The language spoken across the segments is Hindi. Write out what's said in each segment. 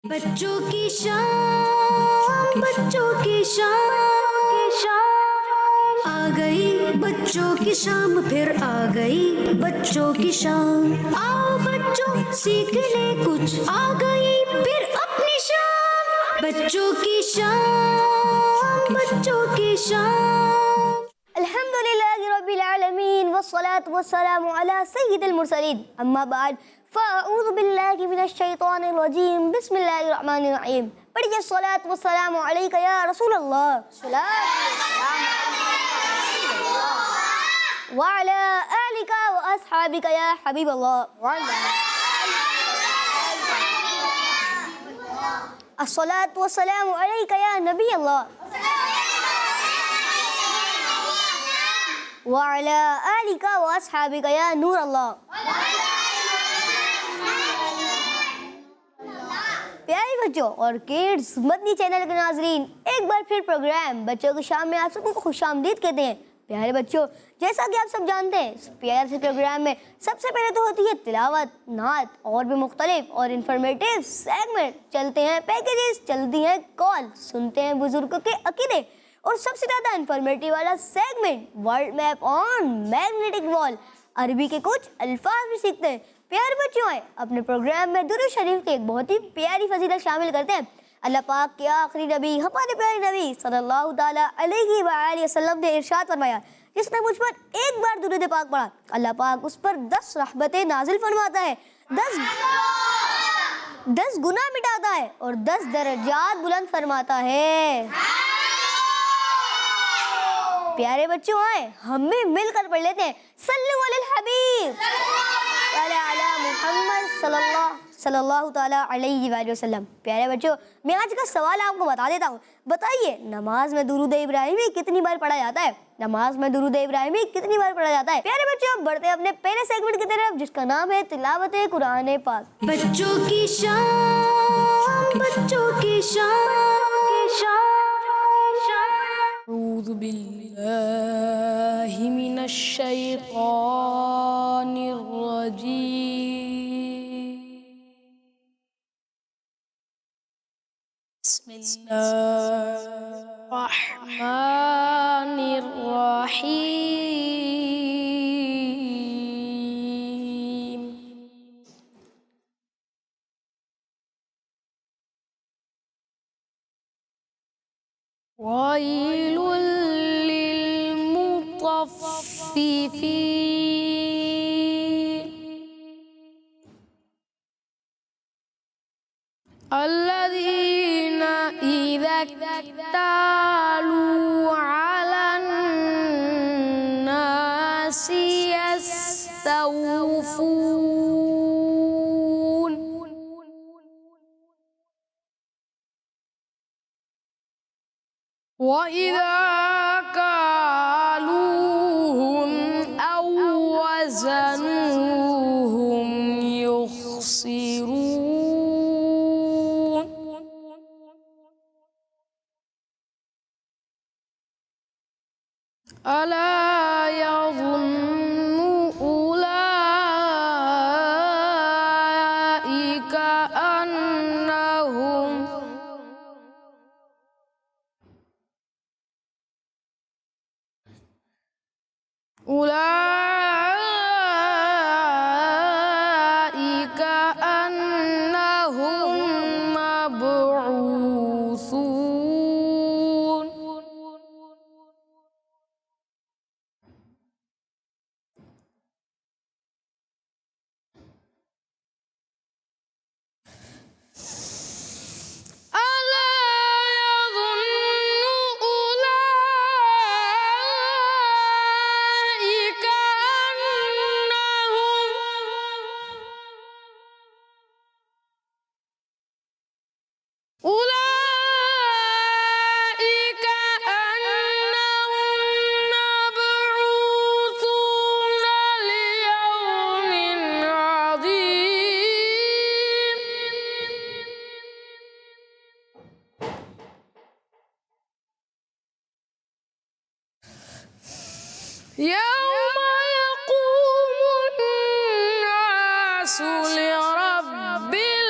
बच्चों की शाम, बच्चों की शाम, आ गई बच्चों की शाम, फिर आ गई बच्चों की शाम। आओ बच्चों सीख ले कुछ, आ गई फिर अपनी शाम। बच्चों की शाम, बच्चों की शाम। अल्हम्दुलिल्लाहि रब्बिल आलमीन वस्सलातु वस्सलामु अला सय्यिदिल मुरसलीन, अम्मा बाद फ़अऊज़ु बिल्लाहि मिनश शैतानिर रजीम, बिस्मिल्लाहिर रहमानिर रहीम। पढ़िए सलात वस्सलामु अलैका या रसूल अल्लाह, व अला आलिका व अस्हाबिका या हबीब अल्लाह, अस्सलातु वस्सलामु अलैका या नबी अल्लाह, व अला आलिका व अस्हाबिका या नूर अल्लाह। प्यारे बच्चों और किड्स मदनी चैनल के नाजरीन, एक बार फिर प्रोग्राम बच्चों की शाम में आप सबको खुशामदीद कहते हैं। प्यारे बच्चों, जैसा कि आप सब जानते हैं, इस प्यारे से प्रोग्राम में सबसे पहले तो होती है तिलावत, नात और भी मुख्तलिफ और इंफॉर्मेटिव सेगमेंट चलते हैं, पैकेजेस चलती हैं, कॉल सुनते हैं बुजुर्गों के अकीदे, और सबसे ज़्यादा इंफॉर्मेटिव वाला segment world map on magnetic wall, अरबी के कुछ अल्फाज भी सीखते हैं। प्यारे बच्चों, आए अपने प्रोग्राम में दुरूद शरीफ की एक बहुत ही प्यारी फजीलत शामिल करते हैं। अल्लाह पाक के आखिरी नबी हमारे प्यारे नबी सल्लल्लाहु ताला अलैहि वसल्लम ने इरशाद फरमाया, जिसने मुझ पर एक बार दुरूद पाक पढ़ा, अल्लाह पाक उस पर 10 रहमतें नाजिल फरमाता है, 10 गुनाह मिटाता है और 10 दर्जात बुलंद फरमाता है। प्यारे बच्चों, आए हम भी मिलकर पढ़ लेते हैं, सल्लु अलल हबीब अला मुहम्मद सल्लल्लाहु ताला अलैहि वसल्लम। प्यारे बच्चों, मैं आज का सवाल आपको बता देता हूँ। बताइए, नमाज में दुरूद इब्राहिमी कितनी बार पढ़ा जाता है? नमाज में दुरूद इब्राहिमी कितनी बार पढ़ा जाता है? प्यारे बच्चों, बढ़ते हैं अपने पहले सेगमेंट की तरफ, जिसका नाम है तिलावत कुरान पाक। बच्चों की शाम, बच्चों की शाम। अऊज़ु बिल्लाहि मिनश शैतानिर रजीम। बिस्मिल्लाहिर रहमानिर रहीम। वैलुल लिलमुतफ्फिफीन अल्लज़ीना इज़ा इक्तालू अलन नासि यस्तawfून वइज़ा कालूहुम औ वज़नूहुम युख़सिरून अला यज़ुन्नु उलाइका अन्नहुम मबऊसून अला यज़ुन्नु उलाइका अन्नहुम मबऊसून लियौमिन अज़ीम। यौम यक़ूमुन नासु लिरब्बिल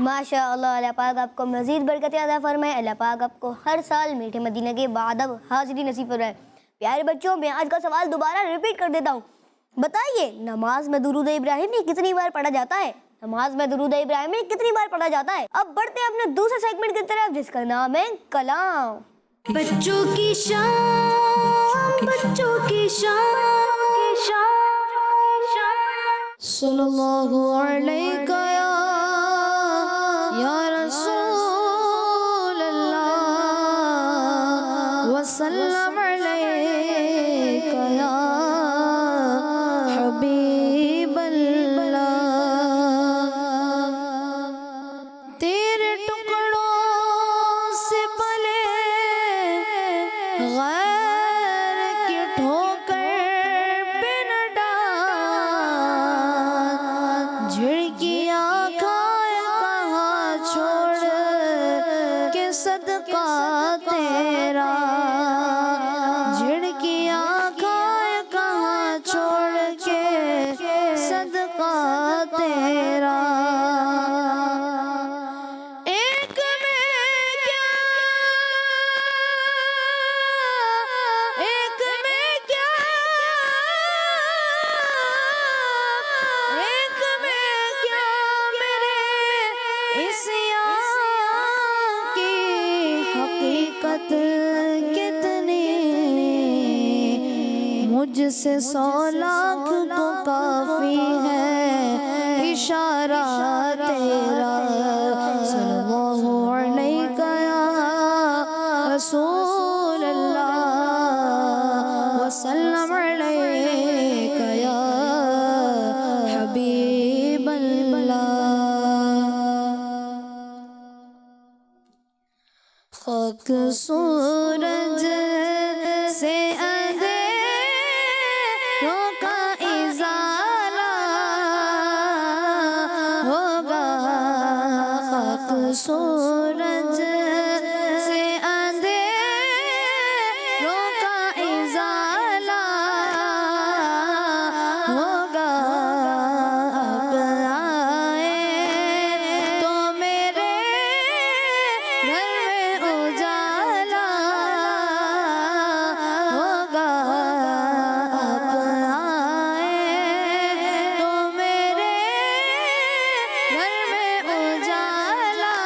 माशाअल्लाह, अल्लाह पाक आपको मज़ीद बरकत अता फरमाए। अल्लाह पाक आपको हर साल मीठे मदीने के बादब हाज़िरी नसीब फरमाए। प्यारे बच्चों, मैं आज का सवाल दोबारा रिपीट कर देता हूँ। बताइए, नमाज में दुरूद इब्राहिमी कितनी बार पढ़ा जाता है? नमाज में दुरूद इब्राहिमी कितनी बार पढ़ा जाता है? अब बढ़ते हैं अपने दूसरे सेगमेंट की तरफ, जिसका नाम है कलाम। बच्चों की शान, बच्चों की शान, सल्लल्लाहु अलैका या रसूल अल्लाह वसल्लम अलैका या हबीब अल्लाह। तेरे टुकड़ों से पले गैर की ठोकर पे न डाल, झिड़कियाँ खाए कहाँ छोड़ के सदका तेरा, झिड़कियाँ खाए कहाँ छोड़ के सदका तेरा। एक में क्या, एक में क्या, एक में क्या मेरे इस यहाँ की हकीकत कितनी, मुझसे 100 लाख को काफी है इशारा तेरा। सल्लल्लाहु अलैका या रसूल अल्लाह वसल्लम अलैका या हबीब अल्लाह। खाक सूरज से अंधेरों का इज़ाला होगा, खाक सूरज से अंधेरों का इज़ाला होगा। आप आए तो मेरे घर में उजाला होगा। आप आए तो मेरे घर में उजाला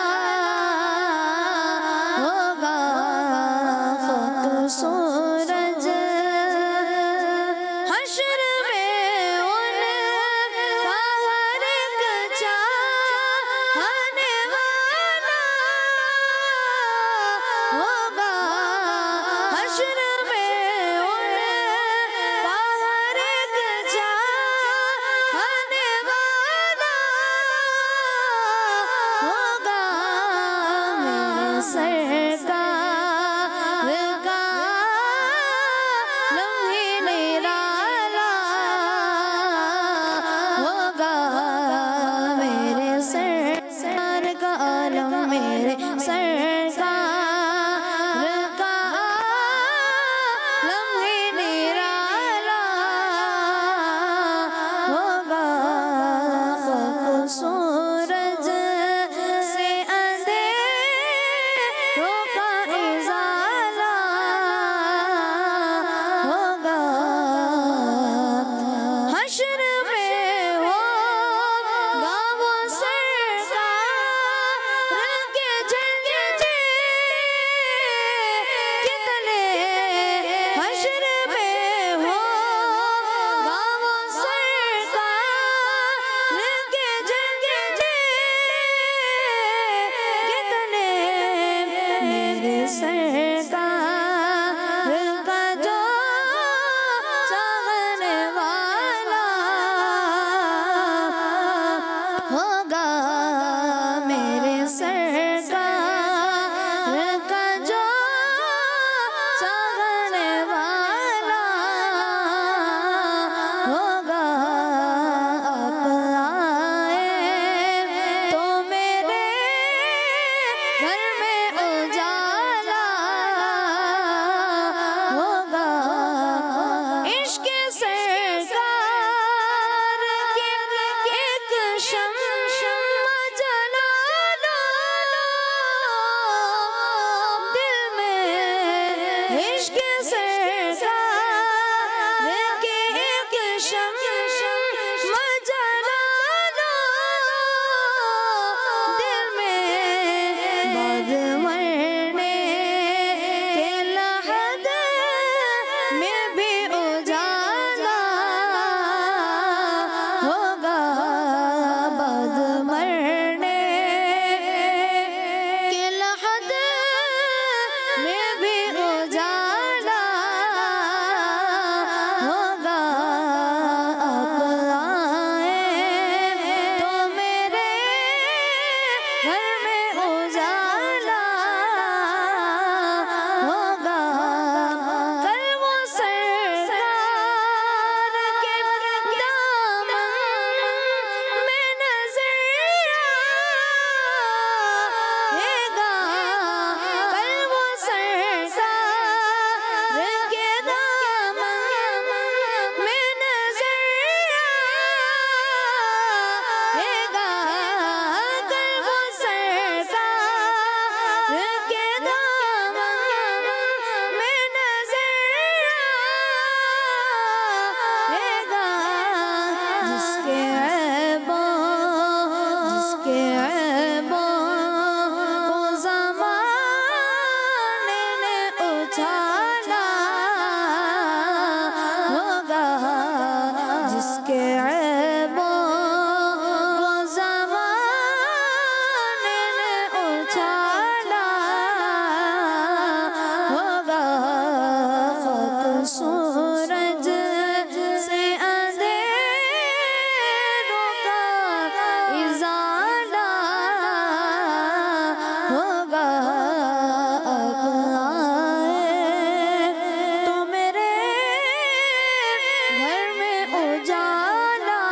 घर में उजाला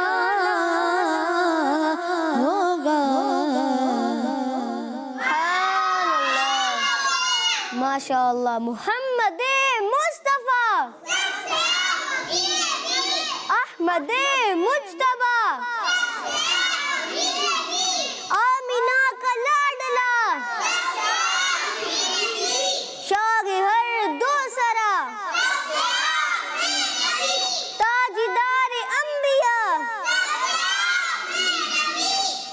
होगा। माशाअल्लाह। मोहम्मद मुस्तफा अहमद मुज्तबा आमिना का लाडला शाग हर दूसरा ताजदार अंबिया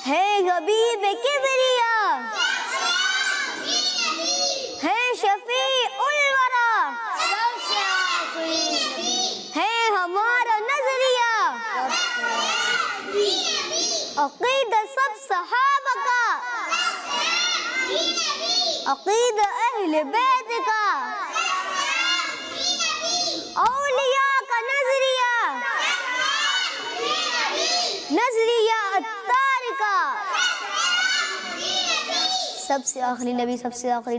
है हबीब किबरिया है शफी उल वरा है हमारा नजरिया अकीदा सब सहाबा का अकीदा अहले बैत का औलिया का नजरिया नजरिया अत्तार का सबसे आखिरी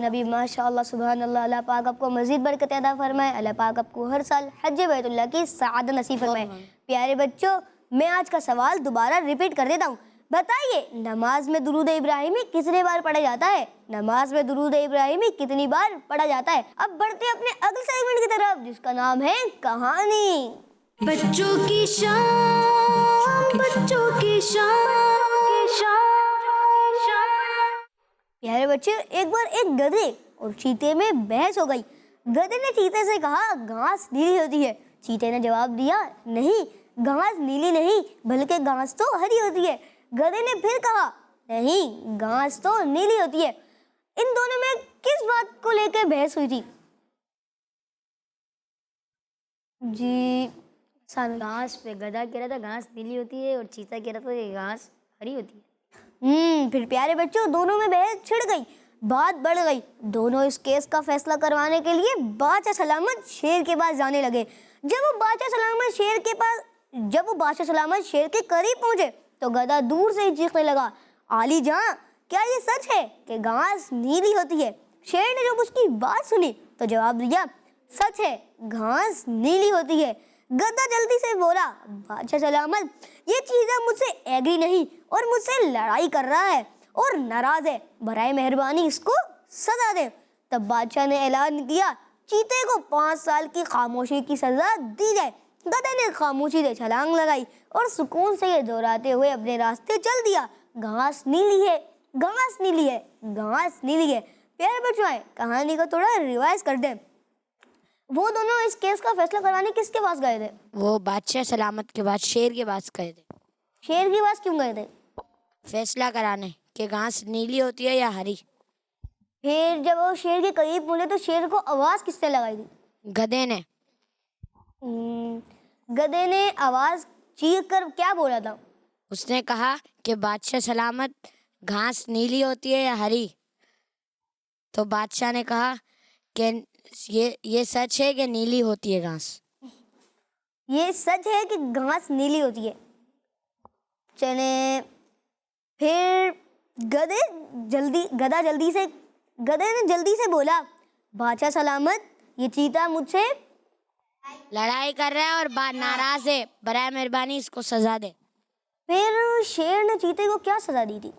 नबी माशाअल्लाह सुभान अल्लाह। अल्लाह पाक आपको मज़ीद बरकत अता फरमाए। अल्लाह पाक आपको हर साल हज बैतुल्लाह की सआदत नसीब फरमाए। प्यारे बच्चों, मैं आज का सवाल दोबारा रिपीट कर देता हूँ। बताइए, नमाज में दुरूद इब्राहिमी कितनी बार पढ़ा जाता है? नमाज में दुरूद इब्राहिमी कितनी बार पढ़ा जाता है? अब बढ़ते हैं अपने अगले सेगमेंट की तरफ, जिसका नाम है कहानी। बच्चों की शाम, बच्चों की शाम। प्यारे बच्चे, एक बार एक गधे और चीते में बहस हो गई। गधे ने चीते से कहा, घास नीली होती है। चीते ने जवाब दिया, नहीं, घास नीली नहीं बल्कि घास तो हरी होती है। गधे ने फिर कहा, नहीं, घास तो नीली होती है। इन दोनों में किस बात को लेकर बहस हुई थी? जी घास पे गधा कह रहा था घास नीली होती है और चीता कह रहा था ये घास हरी होती है। फिर प्यारे बच्चों, दोनों में बहस छिड़ गई, बात बढ़ गई। दोनों इस केस का फैसला करवाने के लिए बादशाह सलामत शेर के पास जाने लगे। जब वो बादशाह सलामत शेर के करीब पहुंचे तो गधा दूर से ही चीखने लगा, आली जान, क्या ये सच है कि घास नीली होती है? शेर ने जब उसकी बात सुनी तो जवाब दिया, सच है, घास नीली होती है। गधा जल्दी से बोला, बादशाह सलामत, ये चीज़ा मुझसे एग्री नहीं और मुझसे लड़ाई कर रहा है और नाराज है, बराए मेहरबानी इसको सजा दे। तब बादशाह ने ऐलान किया, चीते को 5 साल की खामोशी की सजा दी जाए। गधे ने खामोशी से छलांग लगाई और सुकून से ये दोहराते हुए अपने रास्ते चल दिया, घास नीली है, घास नीली है, घास नीली है। प्यारे बच्चों, कहानी को थोड़ा रिवाइज कर दें। वो दोनों इस केस का फैसला करवाने किसके पास गए थे? वो बादशाह सलामत के बाद शेर के पास गए थे। शेर के पास क्यों गए थे? फैसला कराने कि घास नीली होती है या हरी। फिर जब वो शेर के करीब पहुंचे तो शेर को आवाज किसने लगाई थी? गधे ने। गधे ने आवाज चीख कर क्या बोला था? उसने कहा कि बादशाह सलामत, घास नीली होती है या हरी? तो बादशाह ने कहा कि ये सच है कि नीली होती है घास। ये सच है कि घास नीली होती है। चले, फिर गधे ने जल्दी से बोला, बादशाह सलामत, ये चीता मुझसे लड़ाई कर रहा है और नाराज है, बराए मेहरबानी इसको सजा दे। फिर शेर ने चीते को क्या सजा दी थी?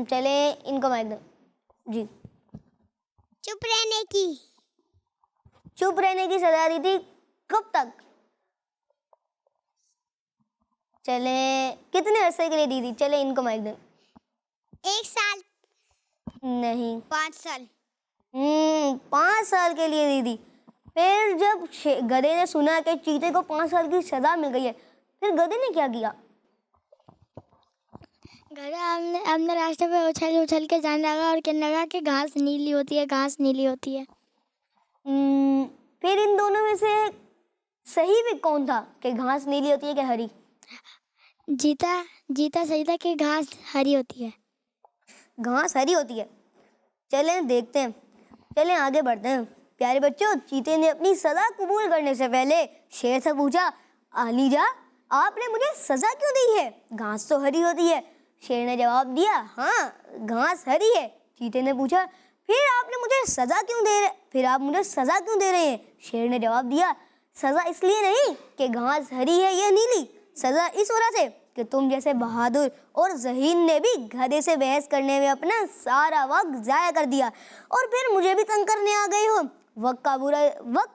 चले, इनको माइक दो जी। चुप रहने की सजा दी थी। कब तक? चले, कितने अरसे के लिए दी थी? चले, इनको माइक दो। 1 साल नहीं, 5 साल 5 साल के लिए दी थी। फिर जब गधे ने सुना कि चीते को 5 साल की सजा मिल गई है, फिर गधे ने क्या किया? गधा अपने रास्ते पे उछल के जाने लगा और कहने लगा कि घास नीली होती है, घास नीली होती है। फिर इन दोनों में से सही भी कौन था कि घास नीली होती है कि हरी? जीता सही था कि घास हरी होती है। घास हरी होती है। चलें देखते हैं, चलें आगे बढ़ते हैं। प्यारे बच्चों, चीते ने अपनी सजा कबूल करने से पहले शेर से पूछा, आलीजा, आपने मुझे सजा क्यों दी है? घास तो हरी होती है। शेर ने जवाब दिया, हाँ, घास हरी है। चीते ने पूछा, फिर आप मुझे सजा क्यों दे रहे हैं? शेर ने जवाब दिया, सजा इसलिए नहीं कि घास हरी है या नीली, सजा इस वजह से कि तुम जैसे बहादुर और ज़हीन ने भी गधे से बहस करने में अपना सारा वक्त ज़ाया कर दिया और फिर मुझे भी तंग करने आ गए हो। वक्त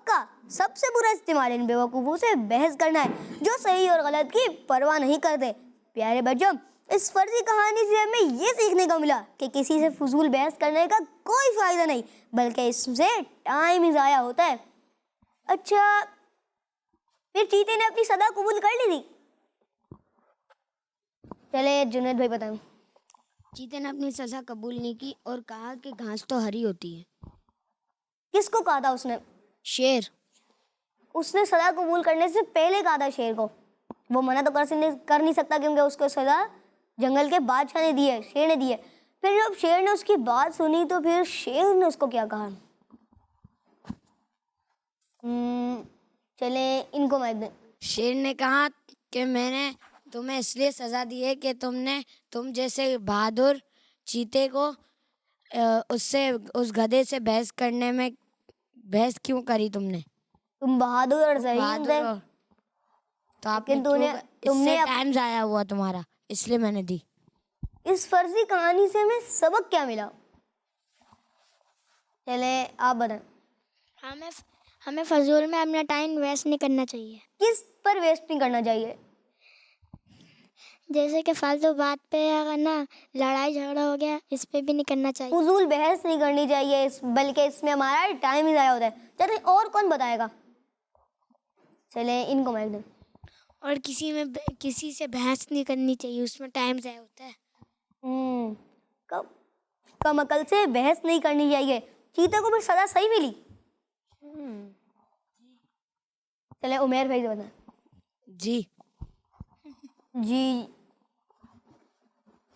का सबसे बुरा इस्तेमाल इन बेवकूफ़ों से बहस करना है जो सही और गलत की परवाह नहीं करते। प्यारे बच्चों, इस फर्जी कहानी से हमें ये सीखने को मिला कि किसी से फजूल बहस करने का कोई फ़ायदा नहीं, बल्कि इससे टाइम ही ज़ाया होता है। अच्छा, फिर चीते ने अपनी सजा कबूल कर ली थी? चले जुनैद भाई बताओ। चीते ने अपनी सजा कबूल नहीं की और कहा कि घास तो हरी होती है। किसको कहा था उसने? शेर। उसने सजा कबूल करने से पहले कहा था शेर को। वो मना तो कर नहीं सकता क्योंकि उसको सजा जंगल के बादशाह ने दी है, शेर ने दी है। फिर जब शेर ने उसकी बात सुनी तो फिर शेर ने उसको क्या कहा? चले इनको माइक दें। शेर ने कहा कि मैंने तुम्हें इसलिए सजा दी है कि तुम जैसे बहादुर चीते को उस गधे से बहस करने में बहस क्यों करी तुमने? तुम बहादुर और ज़हीन थे, तो आपने तुमने टाइम जाया हुआ तुम्हारा, इसलिए मैंने दी। इस फर्जी कहानी से हमें सबक क्या मिला? चले आप बताएं। हमें फजूल में अपना टाइम वेस्ट नहीं करना चाहिए। किस पर वेस्ट नहीं करना चाहिए? जैसे कि फालतू बात पे अगर ना लड़ाई झगड़ा हो गया, इस पे भी नहीं करना चाहिए। फजूल बहस नहीं करनी चाहिए, बल्कि इसमें हमारा टाइम ही ज़ाया होता है। चले और कौन बताएगा? चले इनको माइक दें। और किसी से बहस नहीं करनी चाहिए, उसमें टाइम ज़ाया होता है। कम अकल से बहस नहीं करनी चाहिए। चीते को भी सजा सही मिली। चले उमेर भाई से बताएं। जी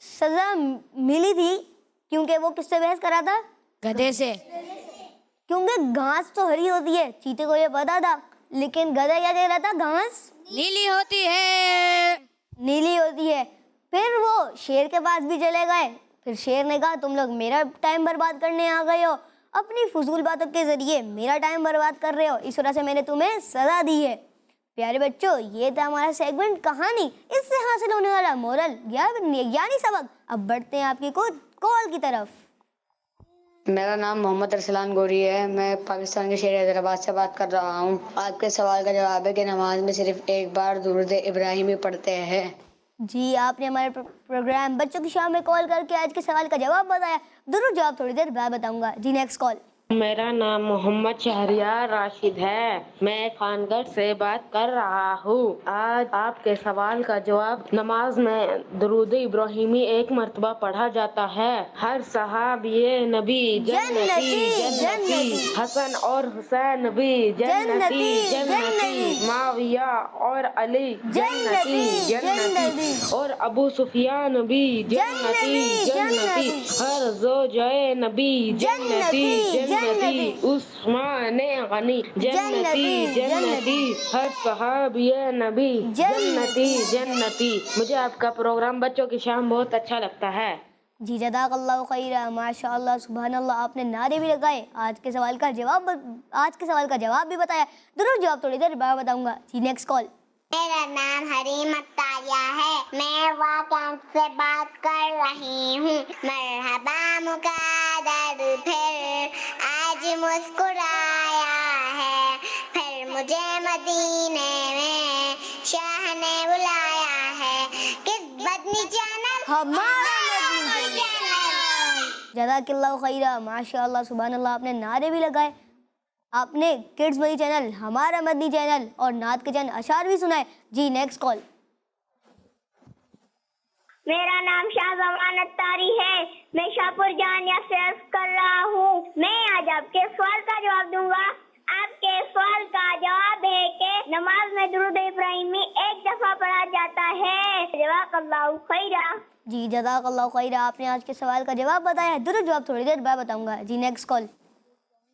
सजा मिली थी क्योंकि वो किससे बहस करा था? गधे से। क्योंकि घास तो हरी होती है, चीते को ये पता था, लेकिन गधा क्या कह रहा था? घास नीली होती है। नीली होती है। फिर वो शेर के पास भी चले गए। फिर शेर ने कहा तुम लोग मेरा टाइम बर्बाद करने आ गए हो, अपनी फजूल बातों के जरिए मेरा टाइम बर्बाद कर रहे हो, इस वजह से मैंने तुम्हें सजा दी है। प्यारे बच्चों, ये था हमारा सेगमेंट कहानी। इससे हासिल होने वाला मोरल यानी सबक। अब बढ़ते हैं आपकी कॉल की तरफ। मेरा नाम मोहम्मद अरसलान गोरी है। मैं पाकिस्तान के शहर हैदराबाद से बात कर रहा हूँ। आपके सवाल का जवाब है कि नमाज में सिर्फ एक बार दुरूद इब्राहिमी पढ़ते हैं। जी, आपने हमारे प्रोग्राम बच्चों की शाम में कॉल करके आज के सवाल का जवाब बताया। दुरूद जवाब थोड़ी देर बाद बताऊंगा। जी नेक्स्ट कॉल। मेरा नाम मोहम्मद शहरियार राशिद है। मैं खानगढ़ से बात कर रहा हूँ। आज आपके सवाल का जवाब, नमाज में दुरूद इब्राहिमी एक मर्तबा पढ़ा जाता है। हर सहाबिये नबी जन्नती, हसन और हुसैन भी जन्नती, माविया और अली जन्नती और अबू सुफियान भी जन्नती, हर ज़ौजाए नबी जन्नती, उस्मान गनी जन्नती, हर सहाबिये नबी जन्नती। मुझे आपका प्रोग्राम बच्चों की शाम बहुत अच्छा लगता है। जी जज़ाकल्लाहु खैरा, माशाअल्लाह, सुभानअल्लाह। आपने नारे भी लगाए, आज के सवाल का जवाब भी बताया। दुरूद जवाब थोड़ी देर बाद बताऊंगा। जी नेक्स्ट कॉल। मेरा नाम हरीम अत्तारिया है। मैं वाकई से बात कर रही हूँ। मरहबा मुक़द्दर फिर आज मुस्कुराया है, फिर मुझे मदीने में शाह ने बुलाया है। किस बदनी चैनल? हमारा मदनी चैनल। जज़ाकल्लाहु खैरा, माशाअल्लाह, सुभानअल्लाह। आपने नारे भी लगाए, आपने किड्स मदनी चैनल, हमारा मदनी चैनल और नात के चैनल अशार भी सुनाए। जी नेक्स्ट कॉल। मेरा नाम शाहजमान अत्तारी है। मैं शाहपुर जानिया से अर्ज कर रहा हूँ। मैं आज आपके सवाल का जवाब दूंगा। आपके सवाल का जवाब है कि नमाज में दुरूद इब्राहिमी एक दफा पढ़ा जाता है। जज़ाकल्लाहु खैरा। जी जज़ाकल्लाहु खैरा, आपने आज के सवाल का जवाब बताया। दुरूद जवाब थोड़ी देर बाद बताऊंगा। जी नेक्स्ट कॉल।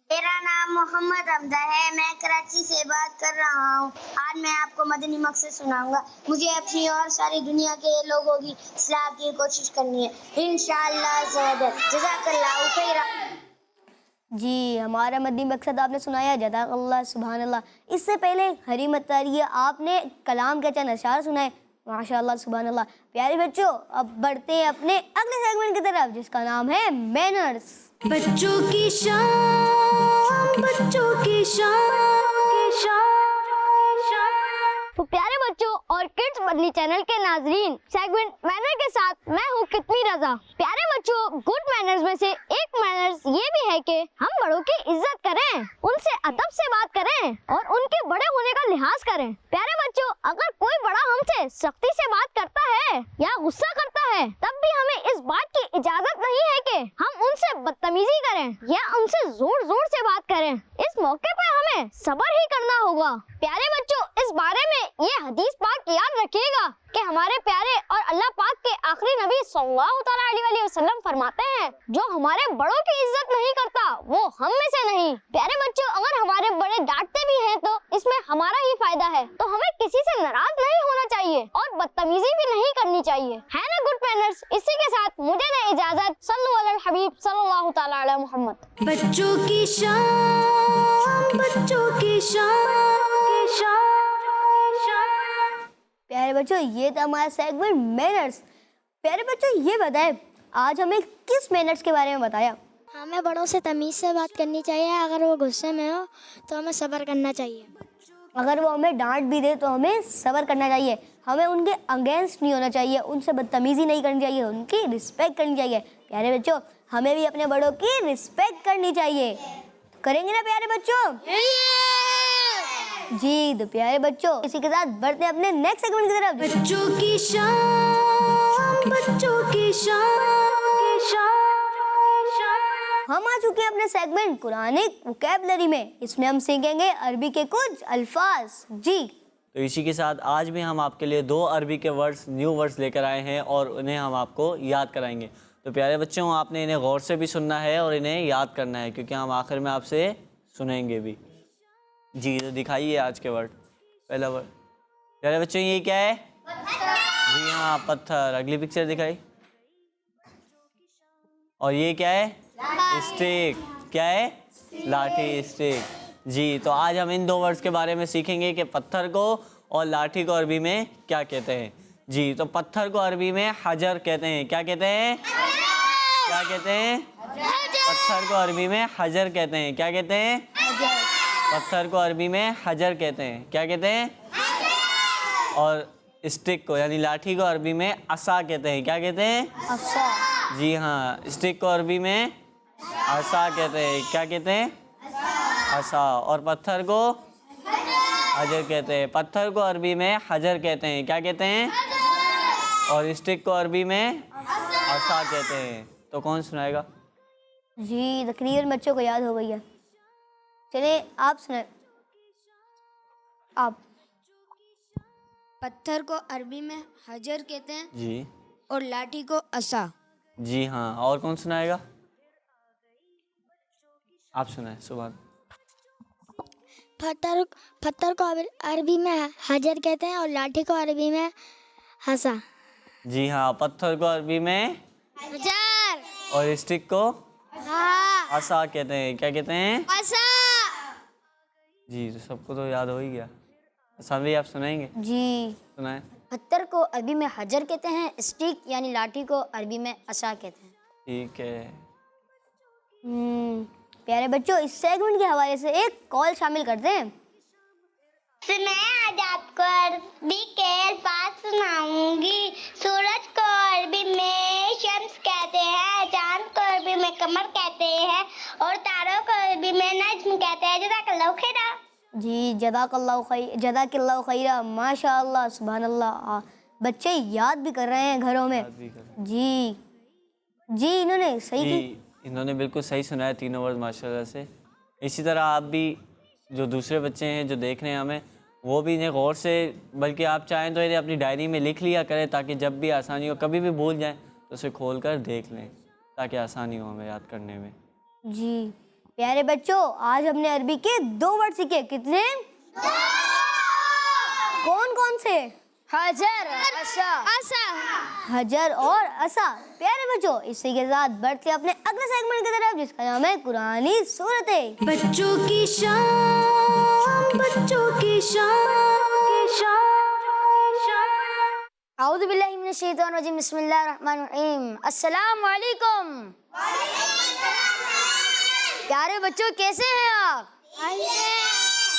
मेरा नाम मोहम्मद हमजा है। मैं कराची से बात कर रहा हूँ। आज मैं आपको मदनी मकसद सुनाऊंगा। मुझे अपनी और सारी दुनिया के लोगों की इस्लाह की कोशिश करनी है, इंशाअल्लाह। जज़ाकल्लाहु खैरा। जी, हमारा मद्दी मकसद आपने सुनाया, जज़ाकल्लाह, सुभान अल्लाह। इससे पहले हरी मत्तारी आपने कलाम के चंद अशार सुनाए, माशाअल्लाह, सुभान अल्लाह। प्यारे बच्चों, अब बढ़ते हैं अपने अगले सेगमेंट की तरफ, जिसका नाम है मैनर्स। बच्चों की शान, बच्चों की शान। तो प्यारे बच्चों और किड्स बदली चैनल के नाजरीन, सेगमेंट मैनर के साथ मैं हूँ कितनी रजा। प्यारे बच्चों, गुड मैनर्स में से एक मैनर्स ये भी है कि हम बड़ों की इज्जत करें, उनसे अदब से बात करें और उनके बड़े होने का लिहाज करें। प्यारे बच्चों, अगर कोई बड़ा हमसे सख्ती से बात करता है या गुस्सा करता है, तब भी हमें इस बात की इजाजत नहीं है कि हम उनसे बदतमीजी करें या उनसे जोर जोर से बात करें। इस मौके पर हमें सब्र ही करना होगा। प्यारे बच्चों, इस बारे में ये हदीस पाक याद रखिएगा कि हमारे प्यारे और अल्लाह पाक के आखिरी नबी सल्लल्लाहु अलैहि वसल्लम फरमाते हैं, जो हमारे बड़ों की इज्जत नहीं करता वो हम में से नहीं। प्यारे बच्चों, अगर हमारे बड़े डांटते भी हैं तो इसमें हमारा ही फायदा है, तो हमें किसी से नाराज नहीं होना चाहिए और बदतमीजी भी नहीं करनी चाहिए, है ना गुड मैनर्स। इसी के साथ मुझे दे इजाजत। सल्लल्लाहु अलैहि हबीब सल्लल्लाहु तआला अलैहि मुहम्मद। बच्चों की शान, बच्चों की शान। प्यारे बच्चों, ये था हमारा सेगमेंट मैनर्स। प्यारे बच्चों, ये बताएं, आज हमें किस मैनर्स के बारे में बताया? हमें बड़ों से तमीज़ से बात करनी चाहिए। अगर वो गुस्से में हो तो हमें सब्र करना चाहिए। अगर वो हमें डांट भी दे तो हमें सब्र करना चाहिए। हमें उनके अगेंस्ट नहीं होना चाहिए, उनसे बदतमीजी नहीं करनी चाहिए, उनकी रिस्पेक्ट करनी चाहिए। प्यारे बच्चों, हमें भी अपने बड़ों की रिस्पेक्ट करनी चाहिए। करेंगे ना प्यारे बच्चों? जी, तो प्यारे बच्चों, इसी के साथ बढ़ते हैं अपने नेक्स्ट सेगमेंट की तरफ। बच्चों की शान, बच्चों की शान। हम आ चुके हैं अपने सेगमेंट कुरानिक वोकैबुलरी में। इसमें हम सीखेंगे अरबी के कुछ अल्फाज। जी, तो इसी के साथ आज भी हम आपके लिए 2 अरबी के वर्ड्स, न्यू वर्ड्स लेकर आए हैं और उन्हें हम आपको याद कराएंगे। तो प्यारे बच्चों, आपने इन्हें गौर से भी सुनना है और इन्हें याद करना है, क्योंकि हम आखिर में आपसे सुनेंगे भी। जी, तो दिखाइए आज के वर्ड। पहला वर्ड प्यारे बच्चों, ये क्या है? जी हाँ, पत्थर। अगली पिक्चर दिखाई। और ये क्या है? स्टिक। क्या है? लाठी, स्टिक। जी, तो आज हम इन 2 वर्ड्स के बारे में सीखेंगे कि पत्थर को और लाठी को अरबी में क्या कहते हैं। जी, तो पत्थर को अरबी में हजर कहते हैं। क्या कहते हैं? क्या कहते हैं? पत्थर को अरबी में हजर कहते हैं। क्या कहते हैं? पत्थर को अरबी में हजर कहते हैं। क्या कहते हैं? और स्टिक को यानी लाठी को अरबी में असा कहते हैं। क्या कहते हैं? असा। जी हाँ, स्टिक को अरबी में असा कहते हैं। क्या कहते हैं? असा। और पत्थर को हजर कहते हैं। पत्थर को अरबी में हजर कहते हैं। क्या कहते हैं? और स्टिक को अरबी में असा कहते हैं। तो कौन सुनाएगा? जी, तकरीबन बच्चों को याद हो गई है। चलिए आप सुनाए। आप। पत्थर को अरबी में हजर कहते हैं जी। और लाठी को असा। जी हाँ, और कौन सुनाएगा? आप सुनाए सुभान। पत्थर को अरबी में हजर कहते हैं और लाठी को अरबी में हसा। जी हाँ, पत्थर को अरबी में हजर और स्टिक को हाँ असा कहते हैं। क्या कहते हैं? हसा। जी, तो सबको तो याद हो ही गया। असा भी आप सुनाएंगे? जी, सुनाए। पत्थर को अरबी में हजर कहते हैं, स्टिक यानी लाठी को अरबी में असा कहते हैं। ठीक है। प्यारे बच्चों, इस सेगमेंट के हवाले से एक कॉल शामिल करते हैं। तो मैं आज आपको अरबी के अल्फाज सुनाऊंगी। सूरज को अरबी में शम्स कहते हैं, चांद को अरबी में कमर कहते हैं और तारों को अरबी में नज्म कहते हैं। जज़ाकल्लाहु खैरा। जी, जज़ाकल्लाहु खैरा। माशाअल्लाह, सुभान अल्लाह। बच्चे याद भी कर रहे हैं घरों में। जी जी, इन्होंने सही की। इन्होंने बिल्कुल सही सुनाया तीनों वर्ड माशाल्लाह से। इसी तरह आप भी, जो दूसरे बच्चे हैं जो देख रहे हैं हमें, वो भी इन्हें गौर से, बल्कि आप चाहें तो इन्हें अपनी डायरी में लिख लिया करें, ताकि जब भी आसानी हो, कभी भी भूल जाएं तो उसे खोल कर देख लें, ताकि आसानी हो हमें याद करने में। जी, प्यारे बच्चों, आज हमने अरबी के 2 वर्ड सीखे। कितने? कौन कौन से? हजर असा हजर और असा। प्यारे बच्चों, इसी के साथ बढ़ते अपने अगले सेगमेंट की तरफ, जिसका नाम है कुरानी सूरतें। बच्चों की शान, बच्चों की शान। आऊज़ु बिल्लाहि मिनश शैतानिर रजीम, बिस्मिल्लाहिर रहमानिर रहीम। अस्सलाम वालेकुम। प्यारे बच्चों, कैसे हैं आप?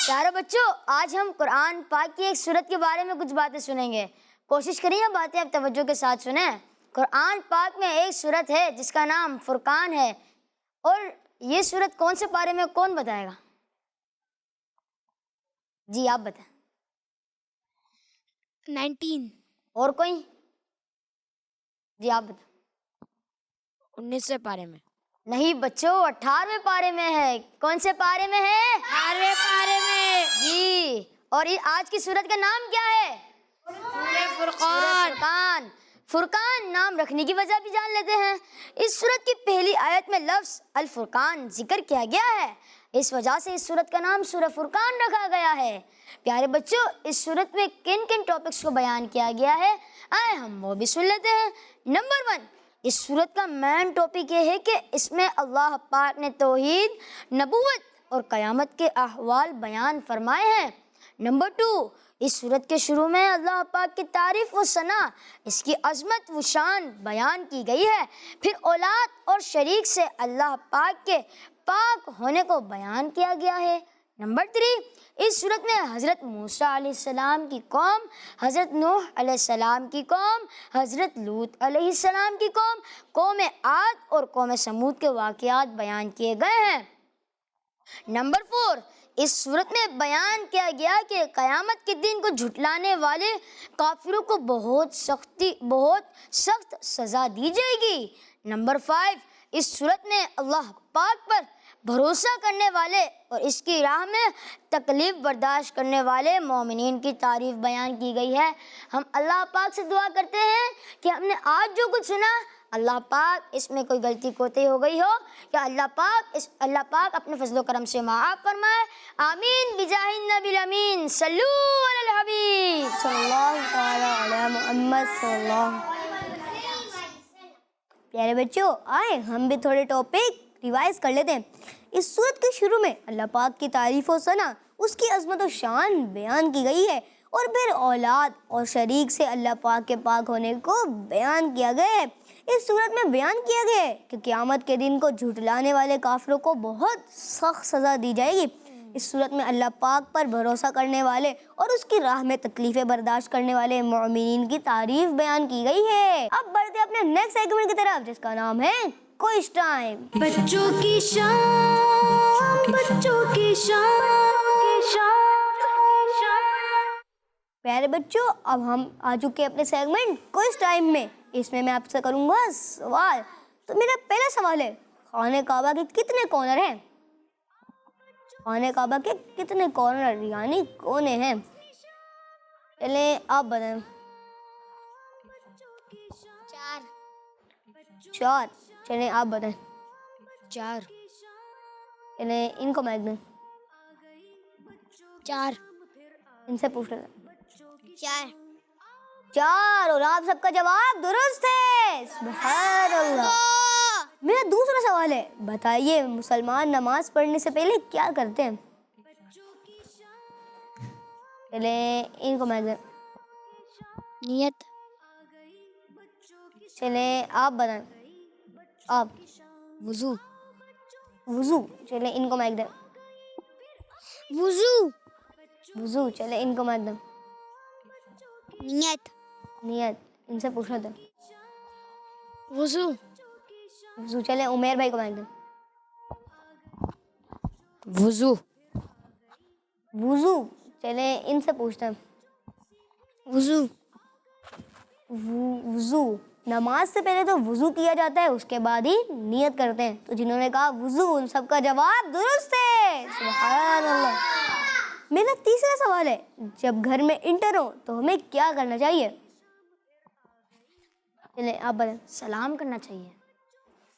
प्यारे बच्चों, आज हम कुरान पाक की एक सूरत के बारे में कुछ बातें सुनेंगे। कोशिश करिए बातें आप तवज्जो के साथ सुने। कुरान पाक में एक सूरत है जिसका नाम फुरकान है, और ये सूरत कौन से पारे में, कौन बताएगा? जी आप बताएं। 19। और कोई? जी आप बताएं। 19वें पारे में। नहीं बच्चों, 18वें पारे में है। कौन से पारे में है? 18वें पारे में। जी। और ये आज की सूरत का नाम क्या है? फुरकान। फुरकान नाम रखने की वजह भी जान लेते हैं। इस सूरत की पहली आयत में लफ्ज अल फुरकान जिक्र किया गया है, इस वजह से इस सूरत का नाम सूरह फुरकान रखा गया है। प्यारे बच्चों, इस सूरत में किन किन टॉपिक्स को बयान किया गया है, आए हम वो भी सुन लेते हैं। नंबर 1, इस सूरत का मेन टॉपिक ये है कि इसमें अल्लाह पाक ने तौहीद, नबूवत और क़यामत के अहवाल बयान फरमाए हैं। नंबर 2, इस सूरत के शुरू में अल्लाह पाक की तारीफ व सना, इसकी अजमत व शान बयान की गई है। फिर औलाद और शरीक से अल्लाह पाक के पाक होने को बयान किया गया है। नंबर 3, इस सूरत में हज़रत मूसा अलैहिस्सलाम की कौम, हज़रत नूह अलैहिस्सलाम की कौम, हज़रत लूत अलैहिस्सलाम की कौम, कौम आद और कौम समूद के वाक़यात बयान किए गए हैं। नंबर 4, इस सूरत में बयान किया गया कि क़यामत के दिन को झुटलाने वाले काफिरों को बहुत सख्त सज़ा दी जाएगी। नंबर 5, इस सूरत में अल्लाह पाक पर भरोसा करने वाले और इसकी राह में तकलीफ बर्दाश्त करने वाले मोमिनीन की तारीफ बयान की गई है। हम अल्लाह पाक से दुआ करते हैं कि हमने आज जो कुछ सुना, अल्लाह पाक इसमें कोई गलती कोताही हो गई हो, या अल्लाह पाक अपने फजलो करम से माफ़ फरमाए। आमीन बिजाहिन नबील अमीन। सल्लू अलल हबीब सल्लल्लाहु तआला अला मुहम्मद सल्लल्लाहु। प्यारे बच्चों, आए हम भी थोड़े टॉपिक रिवाइज कर लेते हैं। इस सूरत के शुरू में अल्लाह पाक की तारीफ और सना, उसकी अजमत और शान बयान की गई है, और फिर औलाद और शरीक से अल्लाह पाक के पाक होने को बयान किया गया है। इस सूरत में बयान किया गया है कि क़यामत के दिन को झुटलाने वाले काफिरों को बहुत सख्त सज़ा दी जाएगी। इस सूरत में अल्लाह पाक पर भरोसा करने वाले और उसकी राह में तकलीफ़ें बर्दाश्त करने वाले मोमिनीन की तारीफ बयान की गई है। अब बढ़ते अपने नेक्स्ट सेगमेंट की तरफ, जिसका नाम है क्विज टाइम। बच्चों की शान, बच्चों की शान। प्यारे बच्चों, अब हम आ चुके हैं अपने सेगमेंट क्विज टाइम में। इसमें मैं आपसे करूंगा सवाल। तो मेरा पहला सवाल है, खाने काबा के कितने कॉर्नर हैं? खाने काबा के कितने कॉर्नर यानी कोने हैं? पहले आप बताएं। 4। चलें आप बताएं। 4। चले इनको माइक दें। 4। इनसे पूछ लें। 4। और आप सबका जवाब दुरुस्त है। सुभान अल्लाह। मेरा दूसरा सवाल है, बताइए मुसलमान नमाज पढ़ने से पहले क्या करते हैं? पहले इनको माइक दें। नियत। चले आप बताएं। आप। वुजू। वुजू। चले इनको माइक दें। वुजू। चले इनको माइक दें। नियत। इनसे पूछ लेते हैं। वुजू। वुजू। चले उमेर भाई को माइक दें। वुजू। वुजू। चले इनसे पूछते हैं। वुजू। वुजू। नमाज से पहले तो वुजू किया जाता है, उसके बाद ही नियत करते हैं। तो जिन्होंने कहा वुजू, उन सबका जवाब दुरुस्त है। सुभान अल्लाह। मेरा तीसरा सवाल है, जब घर में इंटर हो तो हमें क्या करना चाहिए? चले आप बताएं। सलाम करना चाहिए।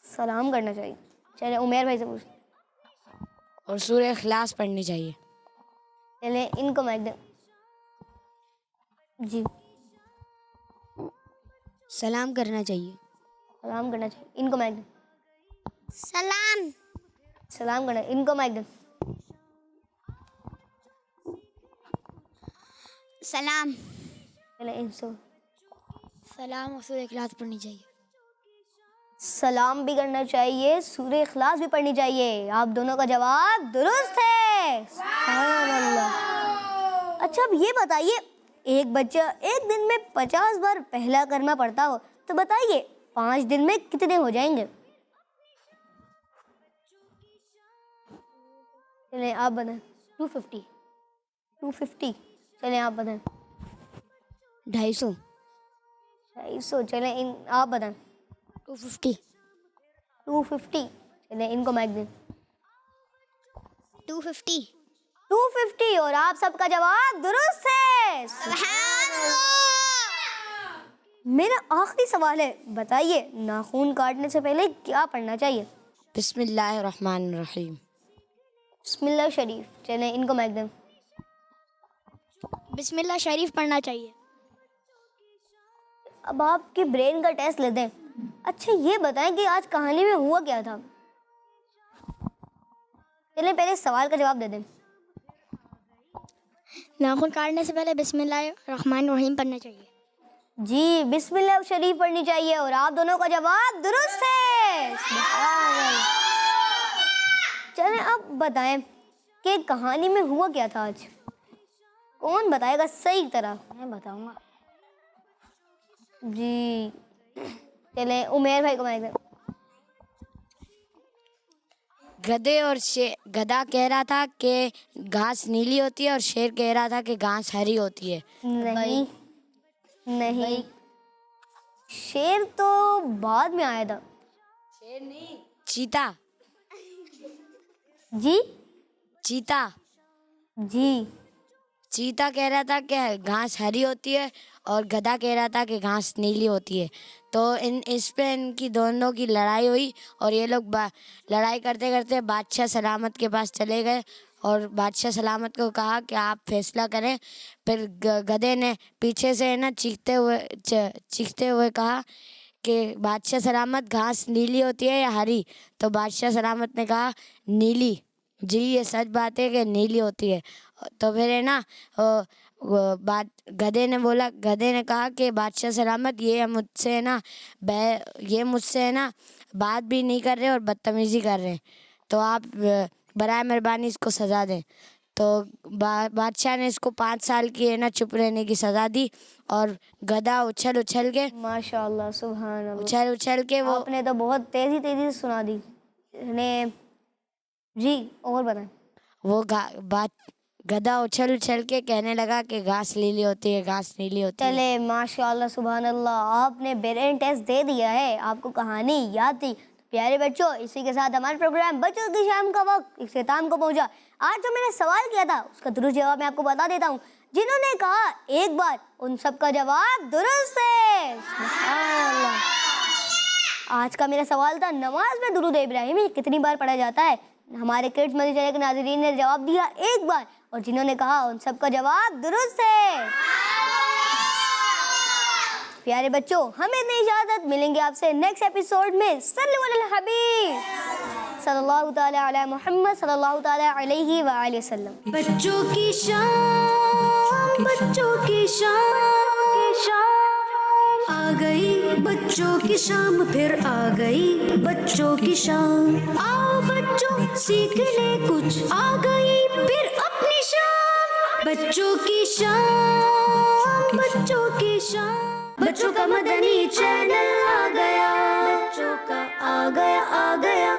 सलाम करना चाहिए। चले उमेर भाई से पूछ। और सूरह इखलास पढ़नी चाहिए। चले इनको माइक दें। जी। सलाम करना चाहिए। सलाम करना चाहिए। इनको माइक दो। सलाम। सलाम करना, इनको माइक दो। सलाम। चले इनसे सलाम और सूरह इखलास पढ़नी चाहिए। सलाम भी करना चाहिए, सूरह इखलास भी पढ़नी चाहिए। आप दोनों का जवाब दुरुस्त है। सुभान अल्लाह। अच्छा अब ये बताइए, एक बच्चा एक दिन में 50 बार पहला कलमा पढ़ता हो तो बताइए 5 दिन में कितने हो जाएंगे? चलें आप बताएं। 250। 250। चलें आप बताएं। 250। 250। चलें आप बताएं। 250। 250। चलें इनको माइक दें। 250। 250 और आप सबका जवाब दुरुस्त है। मेरा आखिरी सवाल है, बताइए नाखून काटने से पहले क्या पढ़ना चाहिए? बिस्मिल्लाहिर्रहमानिर्रहीम। बिस्मिल्लाह शरीफ। चलें इनको माइक दें। बिस्मिल्लाह शरीफ पढ़ना चाहिए। अब आपके ब्रेन का टेस्ट लेते हैं। अच्छा ये बताएं कि आज कहानी में हुआ क्या था? चलें पहले सवाल का जवाब दे दें। नाखून काटने से पहले बिस्मिल्लाहिर्रहमानिर्रहीम पढ़ना चाहिए। जी बिस्मिल्लाह शरीफ पढ़नी चाहिए और आप दोनों का जवाब दुरुस्त है। सुभान अल्लाह। चलें अब बताएं कि कहानी में हुआ क्या था आज? कौन बताएगा सही तरह? मैं बताऊंगा। जी चलें उमेर भाई को माइक दें। गधा कह रहा था कि घास नीली होती है और शेर कह रहा था कि घास हरी होती है। नहीं नहीं, शेर तो बाद में आया था। शेर नहीं, चीता। जी चीता। जी चीता कह रहा था कि घास हरी होती है और गधा कह रहा था कि घास नीली होती है। तो इस पे इनकी दोनों की लड़ाई हुई और ये लोग लड़ाई करते करते बादशाह सलामत के पास चले गए और बादशाह सलामत को कहा कि आप फैसला करें। फिर गधे ने पीछे से ना चीखते हुए कहा कि बादशाह सलामत घास नीली होती है या हरी? तो बादशाह सलामत ने कहा नीली। जी ये सच बात है कि नीली होती है। तो फिर है ना गधे ने कहा कि बादशाह सलामत ये मुझसे है ना बात भी नहीं कर रहे और बदतमीजी कर रहे हैं, तो आप बराए मेहरबानी इसको सज़ा दें। तो बादशाह ने इसको 5 साल की है ना चुप रहने की सज़ा दी और गधा उछल के माशाल्लाह सुभान अल्लाह, उछल के वो आपने तो बहुत तेजी से सुना दी ने। जी और बताएं। वो गधा उछल के कहने लगा कि घास नीली होती है, घास नीली होती है। चले माशाल्लाह सुभान अल्लाह, आपने ब्रेन टेस्ट दे दिया है, आपको कहानी याद थी। प्यारे बच्चों इसी के साथ हमारा प्रोग्राम बच्चों की शाम का वक्त इख्तिताम को पहुंचा। आज जो मैंने सवाल किया था उसका दुरुस्त जवाब मैं आपको बता देता हूँ। जिन्होंने कहा एक बार उन सबका जवाब दुरुस्त है। सुभान अल्लाह। आज का मेरा सवाल था नमाज में दुरूद इब्राहिमी कितनी बार पढ़ा जाता है? हमारे किड्स मदनी चैनल के नाज़रीन ने जवाब दिया एक बार और जिन्होंने कहा उन सबका जवाब दुरुस्त है। प्यारे बच्चों हमें इतनी इजाज़त, मिलेंगे आपसे नेक्स्ट एपिसोड में। सल्लल्लाहु अलैहि हबीब सल्लल्लाहु ताला अला मुहम्मद सल्लल्लाहु ताला अलैहि व आलिहि वसल्लम। बच्चों की शान, बच्चों की शान आ गई, बच्चों की शाम फिर आ गई, बच्चों की शाम। आओ बच्चों सीखने कुछ आ गई फिर अपनी शाम। बच्चों की शान, बच्चों की शान। बच्चों का मदनी चैनल आ गया, बच्चों का आ गया।